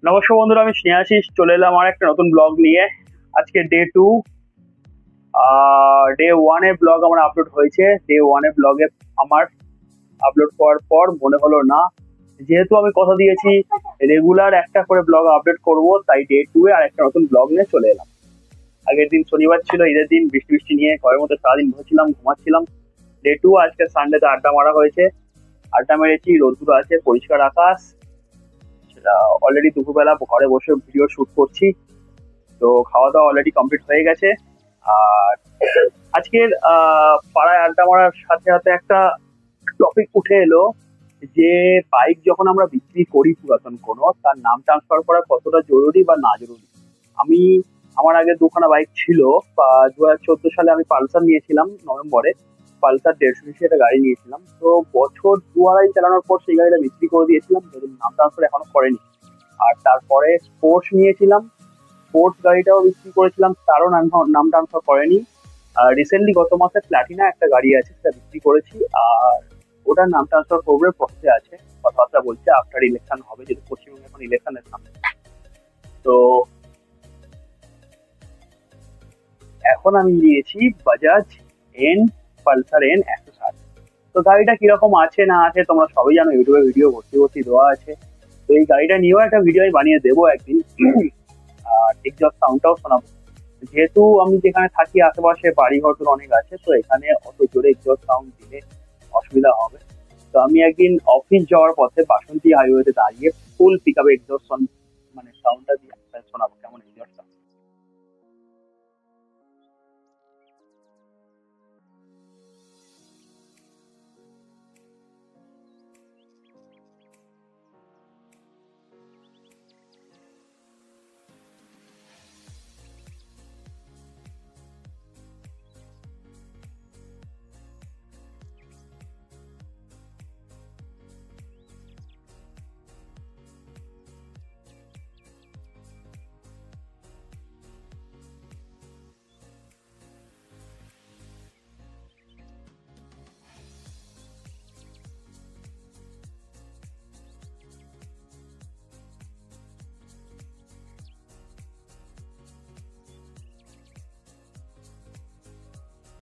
নমস্কার বন্ধুরা, আমি স্নেহাশিস চলে এলাম আর একটা নতুন ব্লগ নিয়ে। আজকে ডে 2। ডে 1 এ ব্লগ আমার আপলোড হয়েছে। ডে 1 এ ব্লগে আমার আপলোড করার পর মনে হলো না, যেহেতু আমি কথা দিয়েছি রেগুলার একটা করে ব্লগ আপলোড করব, তাই ডে 2 এ আর একটা নতুন ব্লগ নিয়ে চলে এলাম। আগের দিন শনিবার ছিল, ঈদের দিন, বৃষ্টি বৃষ্টি নিয়ে ঘরের মধ্যে সারাদিন বসেছিলাম, ঘুমাচ্ছিলাম। ডে 2 আজকে সানডেতে আড্ডা মারা হয়েছে। আড্ডা মেরেছি, রোদ্দুর আছে, পরিষ্কার আকাশ। সেটা অলরেডি দুপুরবেলা ঘরে বসে ভিডিও শুট করছি। তো খাওয়া দাওয়া অলরেডি কমপ্লিট হয়ে গেছে। আর আজকের পাড়ায় আড্ডা মারার সাথে সাথে একটা টপিক উঠে এলো যে বাইক যখন আমরা বিক্রি করি পুরাতন কোনো, তার নাম ট্রান্সফার করা কতটা জরুরি বা না জরুরি। আমি আমার আগে দুখানা বাইক ছিল। বা 2014 সালে আমি পালসার নিয়েছিলাম নভেম্বরে। পালসার 150 একটা গাড়ি নিয়েছিলাম, তো বছর দু আড়াই চালানোর পর সেই গাড়িটা বিক্রি করে দিয়েছিলাম, যদি নাম ট্রান্সফার এখনো করেনি। আর তারপরে স্পোর্টস নিয়েছিলাম, স্পোর্টস গাড়িটাও বিক্রি করেছিলাম, তারও নাম ট্রান্সফার করেনি। আর রিসেন্টলি গত মাসে প্ল্যাটিনা একটা গাড়ি আছে, সেটা বিক্রি করেছি। আর ওটার নাম ট্রান্সফার করবে, প্রসেসে আছে, কথাবার্তা বলছে, আফটার ইলেকশন হবে, যেহেতু পশ্চিমবঙ্গে এখন ইলেকশনের সামনে। তো এখন আমি নিয়েছি বাজাজ এন, পালসার N 160। তো গাড়িটা কিরকম আছে না আছে তোমরা সবাই জানো, ইউটিউবে ভিডিও ভর্তি ভর্তি দেওয়া আছে। তো এই গাড়িটা নিয়েও একটা ভিডিও আমি বানিয়ে দেবো একদিন। আর এক্সস্ট সাউন্ডটাও শোনাবো। যেহেতু আমি যেখানে থাকি আশেপাশে বাড়ি ঘর অনেক আছে, তো এখানে অত জোরে এক্সস্ট সাউন্ড দিলে অসুবিধা হবে। তো আমি একদিন অফিস যাওয়ার পথে বাসন্তী হাইওয়েতে দাঁড়িয়ে ফুল পিক আপে এক্সস্ট মানে সাউন্ডটা দিয়ে শোনাবো, কেমন?